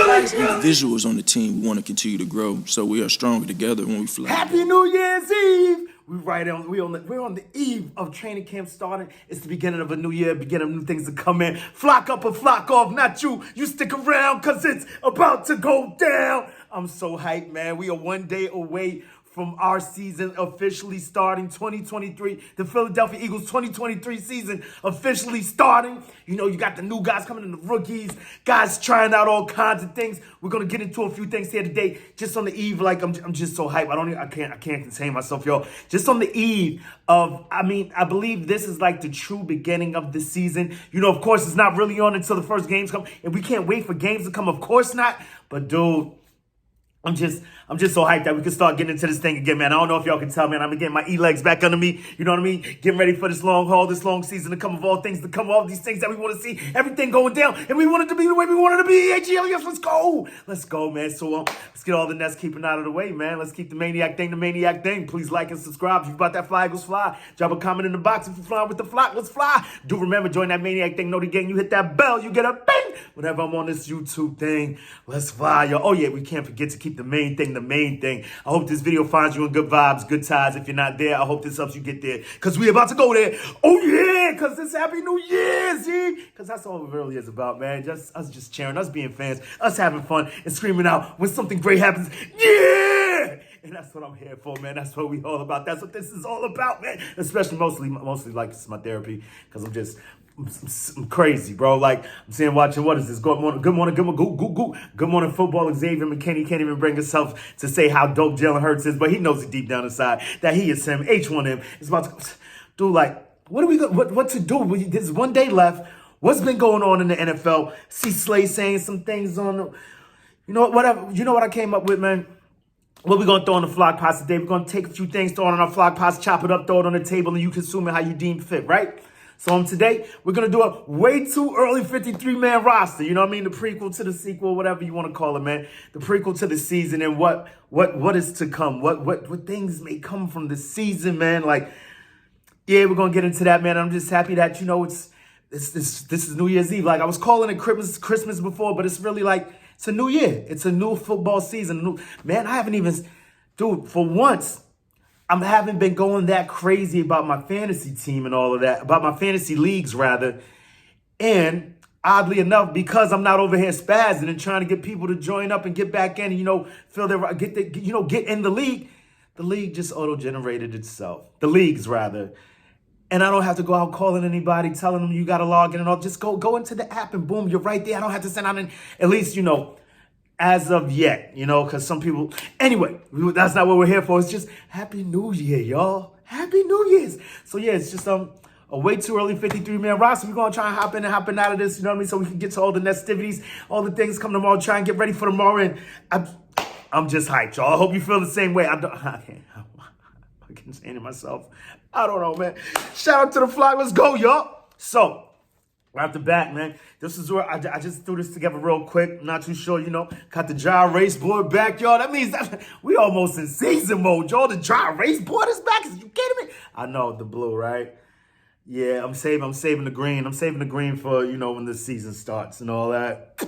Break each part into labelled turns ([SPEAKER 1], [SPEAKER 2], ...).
[SPEAKER 1] The visuals on the team, we want to continue to grow, so we are stronger together when we fly.
[SPEAKER 2] Happy New Year's Eve! We're on the eve of training camp starting. It's the beginning of a new year, beginning of new things to come in. Flock up or flock off, not you. You stick around, cause it's about to go down. I'm so hyped, man. We are one day away from our season officially starting, 2023. The Philadelphia Eagles 2023 season officially starting. You know, you got the new guys coming in, the rookies, guys trying out all kinds of things. We're gonna get into a few things here today. Just on the eve, like I'm just so hyped. I can't contain myself, y'all. Just on the eve of, I believe this is like the true beginning of the season. You know, of course, it's not really on until the first games come, and we can't wait for games to come. Of course not. But dude, I'm just so hyped that we can start getting into this thing again, man. I don't know if y'all can tell, man. I'm getting my E-legs back under me. You know what I mean? Getting ready for this long haul, this long season to come, of all things to come, all these things that we want to see, everything going down, and we want it to be the way we want it to be. Yes, let's go. Let's go, man. So let's get all the nets keeping out of the way, man. Let's keep the maniac thing. Please like and subscribe. If you bought that fly, Eagles fly. Drop a comment in the box if you're flying with the flock. Let's fly. Do remember, join that maniac thing. Know the gang. You hit that bell, you get a bang. Whenever I'm on this YouTube thing, let's fly, yo. Oh, yeah, we can't forget to keep the main thing. I hope this video finds you in good vibes, good tides. If you're not there, I hope this helps you get there, because we about to go there. Oh, yeah, because it's Happy New Year's, because that's all it really is about, man. Us just cheering, us being fans, us having fun and screaming out when something great happens. Yeah! And that's what I'm here for, man. That's what we all about. That's what this is all about, man. Especially mostly like this is my therapy, because I'm crazy, bro. Like, I'm saying, watching, what is this? Good morning, Good morning, football. Xavier McKinney can't even bring himself to say how dope Jalen Hurts is, but he knows it deep down inside that he is him. H1M is about to, dude, like, what to do? There's one day left. What's been going on in the NFL? See Slay saying some things on, you know what I came up with, man? What we're going to throw in the flock pots today? We're going to take a few things, throw it on our flock pots, chop it up, throw it on the table, and you consume it how you deem fit, right? So today, we're going to do a way too early 53-man roster. You know what I mean? The prequel to the sequel, whatever you want to call it, man. The prequel to the season and what is to come. What things may come from the season, man. Like, yeah, we're going to get into that, man. I'm just happy that, you know, this is New Year's Eve. Like, I was calling it Christmas before, but it's really like, it's a new year. It's a new football season. Man, I haven't even, dude, for once, I haven't been going that crazy about my fantasy team and all of that, about my fantasy leagues, rather. And oddly enough, because I'm not over here spazzing and trying to get people to join up and get back in and, you know, get in the league just auto-generated itself. The leagues, rather. And I don't have to go out calling anybody, telling them you got to log in and all. Just go into the app and boom, you're right there. I don't have to send out at least, you know, as of yet, you know, because some people, anyway, that's not what we're here for. It's just Happy New Year, y'all. Happy New Year's. So yeah, it's just a way too early 53-man roster. We're going to try and hop in and hopping out of this, you know what I mean? So we can get to all the festivities, all the things coming tomorrow, try and get ready for tomorrow. And I'm just hyped, y'all. I hope you feel the same way. I can't say it to myself. I don't know, man. Shout out to the flock. Let's go, y'all. So, right off the bat, man, this is where I just threw this together real quick. Not too sure, you know. Got the dry erase board back, y'all. That means that we almost in season mode, y'all. The dry erase board is back. Is you kidding me? I know, the blue, right? Yeah, I'm saving the green. I'm saving the green for, you know, when the season starts and all that.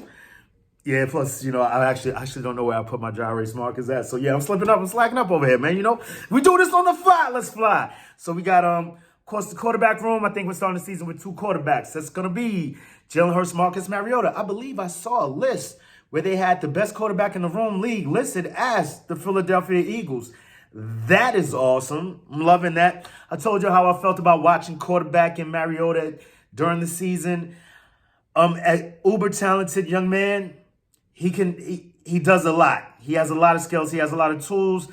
[SPEAKER 2] Yeah, plus, you know, I actually don't know where I put my dry erase markers at. So, yeah, I'm slacking up over here, man. You know, we do this on the fly. Let's fly. So, we got, of course, the quarterback room. I think we're starting the season with 2 quarterbacks. That's going to be Jalen Hurts, Marcus Mariota. I believe I saw a list where they had the best quarterback in the room league listed as the Philadelphia Eagles. That is awesome. I'm loving that. I told you how I felt about watching quarterback and Mariota during the season. An uber talented young man. He does a lot. He has a lot of skills. He has a lot of tools.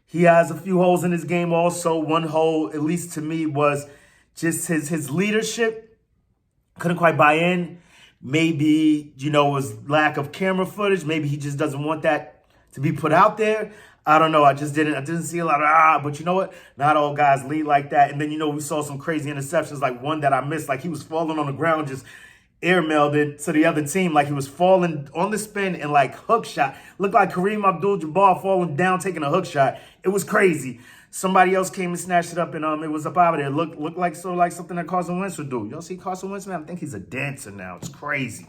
[SPEAKER 2] He has a few holes in his game also. One hole, at least to me, was just his leadership. Couldn't quite buy in. Maybe, you know, it was lack of camera footage. Maybe he just doesn't want that to be put out there. I don't know. I didn't see a lot of, but you know what? Not all guys lead like that. And then, you know, we saw some crazy interceptions, like one that I missed. Like he was falling on the ground, just airmailed it to the other team. Like he was falling on the spin and like hook shot. Looked like Kareem Abdul-Jabbar falling down, taking a hook shot. It was crazy. Somebody else came and snatched it up, and it was up out of there. Looked like sort of like something that Carson Wentz would do. Y'all see Carson Wentz, man? I think he's a dancer now. It's crazy.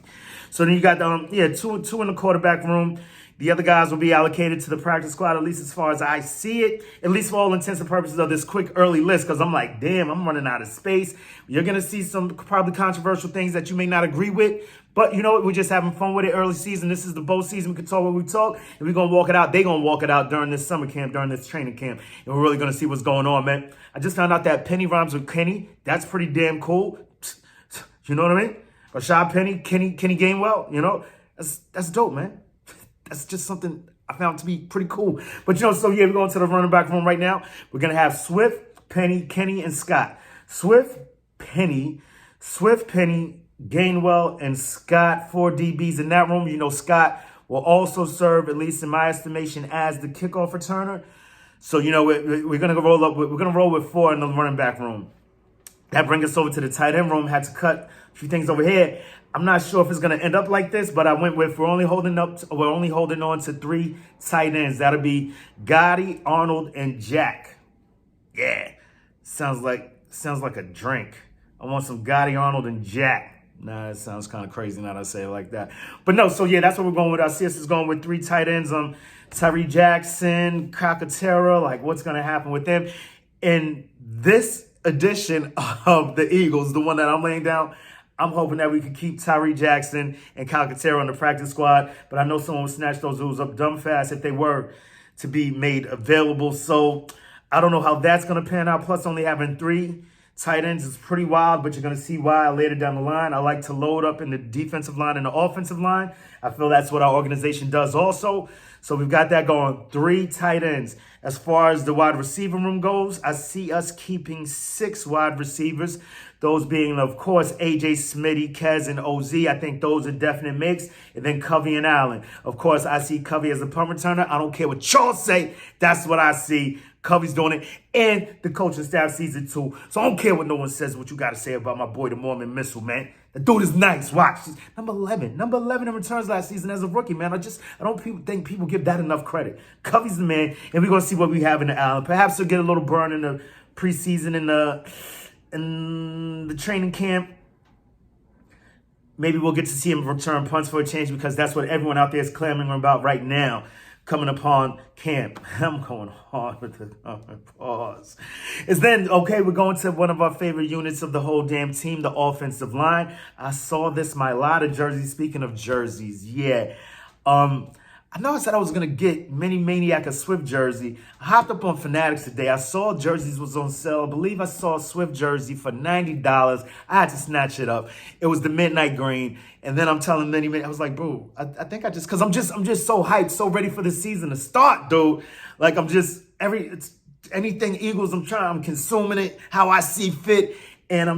[SPEAKER 2] So then you got two in the quarterback room. The other guys will be allocated to the practice squad, at least as far as I see it, at least for all intents and purposes of this quick early list, because I'm like, damn, I'm running out of space. You're going to see some probably controversial things that you may not agree with, but you know what? We're just having fun with it early season. This is the bowl season. We can talk what we talk, and we're going to walk it out. They're going to walk it out during this summer camp, during this training camp, and we're really going to see what's going on, man. I just found out that Penny rhymes with Kenny. That's pretty damn cool. You know what I mean? Rashad Penny, Kenny Gainwell, you know? That's dope, man. That's just something I found to be pretty cool. But, you know, so, yeah, we're going to the running back room right now. We're going to have Swift, Penny, Kenny, and Scott. Swift, Penny, Gainwell, and Scott, 4 DBs in that room. You know, Scott will also serve, at least in my estimation, as the kickoff returner. So, you know, we're going to roll up. We're going to roll with 4 in the running back room. That brings us over to the tight end room. Had to cut a few things over here. I'm not sure if it's going to end up like this, but I went with we're only holding on to 3 tight ends. That'll be Gotti, Arnold, and Jack. Yeah, sounds like a drink. I want some Gotti, Arnold, and Jack. Nah, it sounds kind of crazy now that I say it like that. But no, so yeah, that's what we're going with. Our CS is going with 3 tight ends. Tyree Jackson, Calcaterra. Like, what's going to happen with them? In this edition of the Eagles, the one that I'm laying down, I'm hoping that we can keep Tyree Jackson and Calcaterra on the practice squad, but I know someone would snatch those dudes up dumb fast if they were to be made available. So I don't know how that's going to pan out. Plus, only having 3 tight ends is pretty wild, but you're going to see why later down the line. I like to load up in the defensive line and the offensive line. I feel that's what our organization does also. So we've got that going. 3 tight ends. As far as the wide receiver room goes, I see us keeping 6 wide receivers. Those being, of course, AJ, Smitty, Kez, and OZ. I think those are definite mix. And then Covey and Allen. Of course, I see Covey as a punt returner. I don't care what y'all say. That's what I see. Covey's doing it. And the coaching staff sees it too. So I don't care what no one says, what you got to say about my boy, the Mormon Missile, man. The dude is nice. Watch. He's number 11 in returns last season as a rookie, man. I don't think people give that enough credit. Covey's the man. And we're going to see what we have in the Allen. Perhaps he'll get a little burn in the preseason in the training camp. Maybe we'll get to see him return punts for a change because that's what everyone out there is clamoring about right now. Coming upon camp. I'm going hard with the pause. Is then, okay, we're going to one of our favorite units of the whole damn team, the offensive line. I saw this, my lot of jerseys. Speaking of jerseys, yeah. I know I said I was going to get Mini Maniac a Swift jersey. I hopped up on Fanatics today. I saw jerseys was on sale. I believe I saw a Swift jersey for $90. I had to snatch it up. It was the midnight green. And then I'm telling Mini Man, I was like, bro, I think because I'm just so hyped, so ready for the season to start, dude. Like it's anything Eagles, I'm consuming it how I see fit. And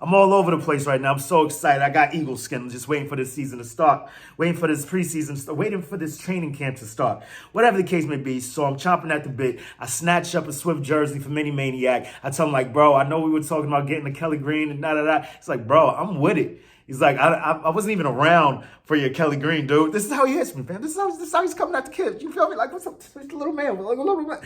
[SPEAKER 2] I'm all over the place right now. I'm so excited. I got Eagle skin. I'm just waiting for this season to start. Waiting for this preseason to start. Waiting for this training camp to start. Whatever the case may be. So I'm chomping at the bit. I snatched up a Swift jersey for Mini Maniac. I tell him, like, bro, I know we were talking about getting the Kelly Green and da-da-da. It's like, bro, I'm with it. He's like, I wasn't even around for your Kelly Green, dude. This is how he hits me, man. This is how he's coming at the kids. You feel me? Like, what's up? This little man. Like a little man.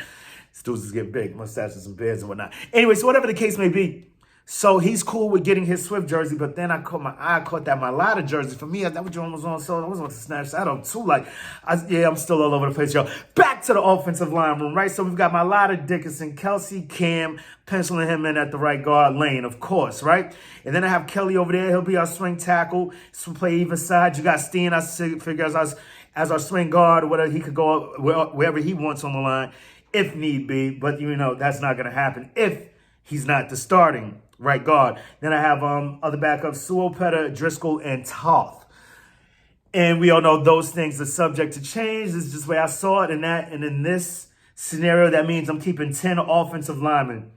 [SPEAKER 2] These dudes is getting big. Mustaches and beards and whatnot. Anyway, so whatever the case may be. So he's cool with getting his Swift jersey, but then I caught that Malata jersey. For me, that was almost on, so I was going to snatch that up too. I'm still all over the place, y'all. Back to the offensive line room, right? So we've got Malata, Dickerson, Kelsey, Cam, penciling him in at the right guard lane, of course, right? And then I have Kelly over there. He'll be our swing tackle. So play either side. You got Steen, I figure, as our swing guard, or whatever. He could go wherever he wants on the line, if need be. But, you know, that's not going to happen if he's not the starting right guard. Then I have other backups, Suopeta, Driscoll, and Toth. And we all know those things are subject to change. This is just the way I saw it. And in this scenario, that means I'm keeping 10 offensive linemen.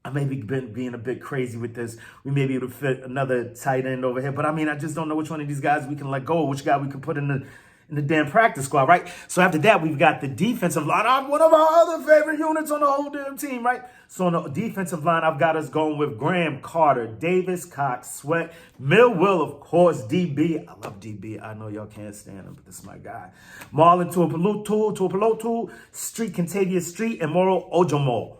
[SPEAKER 2] I may be being a bit crazy with this. We may be able to fit another tight end over here. But, I mean, I just don't know which one of these guys we can let go, which guy we can put in in the damn practice squad, right? So after that, we've got the defensive line. I'm one of our other favorite units on the whole damn team, right? So on the defensive line, I've got us going with Graham, Carter, Davis, Cox, Sweat, Will, of course, DB. I love DB. I know y'all can't stand him, but this is my guy. Marlon Tuipulotu, Street, Contavious Street, and Moro Ojomo.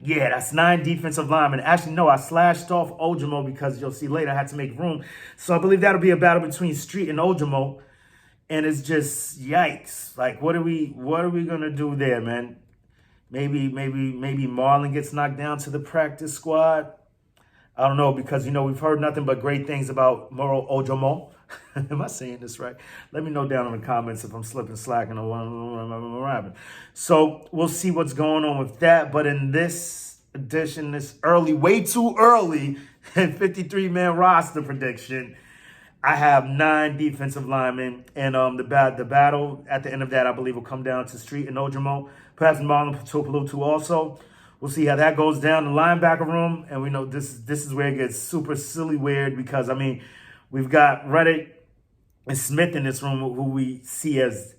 [SPEAKER 2] Yeah, that's 9 defensive linemen. Actually, no, I slashed off Ojomo because you'll see later I had to make room. So I believe that'll be a battle between Street and Ojomo. And it's just yikes. Like, what are we gonna do there, man? Maybe Marlon gets knocked down to the practice squad. I don't know, because we've heard nothing but great things about Moro Ojomo. Am I saying this right? Let me know down in the comments if I'm slipping, slacking, or what I'm rapping. So we'll see what's going on with that. But in this edition, this early, way too early, 53-man roster prediction, I have 9 defensive linemen, and the battle at the end of that, I believe, will come down to Street and Ojomo, perhaps Marlon Tuipulotu also. We'll see how that goes down. The linebacker room, and we know this is where it gets super silly weird, because we've got Reddick and Smith in this room, who we see as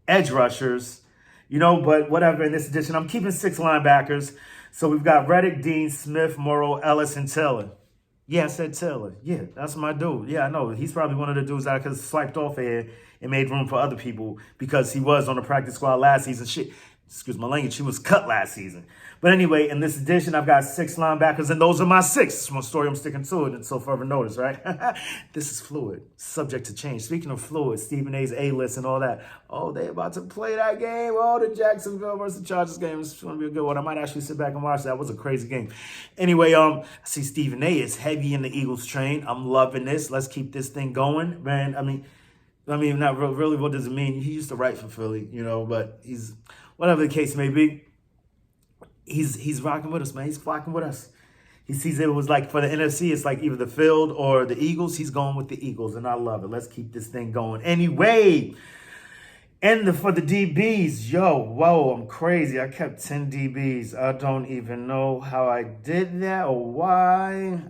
[SPEAKER 2] edge rushers, but whatever. In this edition, I'm keeping 6 linebackers. So we've got Reddick, Dean, Smith, Morrow, Ellis, and Taylor. Yeah, I said Taylor. Yeah, that's my dude. Yeah, I know. He's probably one of the dudes that I could have swiped off here and made room for other people, because he was on the practice squad last season. Shit, excuse my language, he was cut last season. But anyway, in this edition, I've got 6 linebackers, and those are my 6. It's one story, I'm sticking to it until further notice, right? This is fluid, subject to change. Speaking of fluid, Stephen A's A-list and all that. Oh, they about to play that game. Oh, the Jacksonville versus the Chargers game is going to be a good one. I might actually sit back and watch that. It was a crazy game. Anyway, I see Stephen A is heavy in the Eagles train. I'm loving this. Let's keep this thing going, man. I mean, not really, what does it mean? He used to write for Philly, but he's, whatever the case may be, he's rocking with us, man. He's flocking with us. He sees it was like for the NFC, it's like either the field or the Eagles. He's going with the Eagles, and I love it. Let's keep this thing going. Anyway, and for the DBs, whoa, I'm crazy. I kept 10 DBs. I don't even know how I did that or why.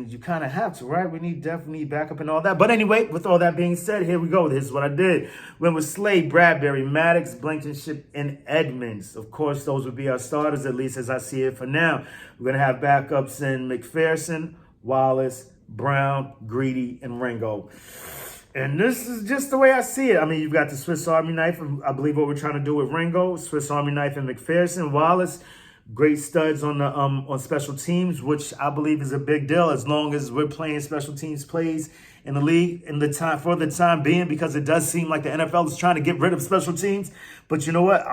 [SPEAKER 2] You kind of have to, right? We definitely need backup and all that. But anyway, with all that being said, here we go. This is what I did. Went with Slade, Bradbury, Maddox, Blankenship, and Edmonds. Of course, those would be our starters, at least as I see it for now. We're going to have backups in McPherson, Wallace, Brown, Greedy, and Ringo. And this is just the way I see it. You've got the Swiss Army knife, I believe what we're trying to do with Ringo, Swiss Army knife and McPherson, Wallace, great studs on the on special teams, which I believe is a big deal as long as we're playing special teams plays in the league for the time being, because it does seem like the NFL is trying to get rid of special teams. But you know what?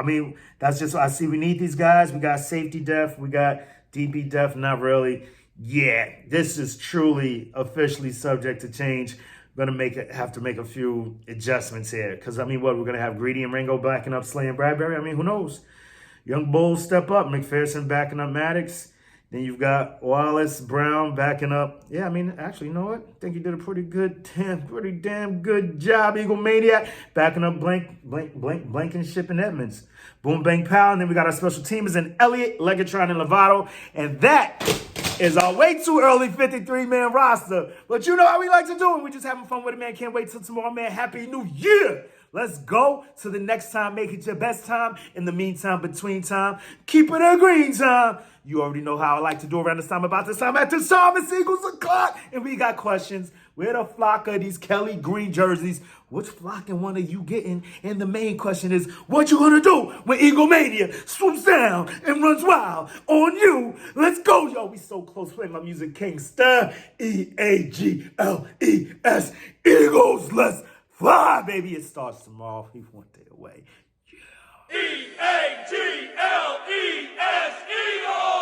[SPEAKER 2] That's just what I see. We need these guys. We got safety depth. We got DB depth. Not really. Yeah, this is truly officially subject to change. Going to have to make a few adjustments here. Because, we're going to have Greedy and Ringo backing up Slay and Bradbury. Who knows? Young Bulls step up. McPherson backing up Maddox. Then you've got Wallace, Brown backing up. Yeah, actually, you know what? I think he did a pretty damn good job, Eagle Maniac. Backing up Blankenship and Edmonds. Boom, bang, pow. And then we got our special teamers in Elliott, Legatron, and Lovato. And that is our way too early 53-man roster. But you know how we like to do it. We're just having fun with it, man. Can't wait till tomorrow, man. Happy New Year. Let's go. Till the next time, make it your best time. In the meantime, between time, keep it a green time. You already know how I like to do around this time, about this time. At this time, it's Eagles o'clock. And we got questions. Where the flock of these Kelly green jerseys? Which flock and one are you getting? And the main question is, what you gonna do when Eagle Mania swoops down and runs wild on you? Let's go, yo. We so close, playing my music Kingster. Eagles. Eagles, let's fly, baby. It starts tomorrow. He's one day away. Yeah.
[SPEAKER 3] Eagles!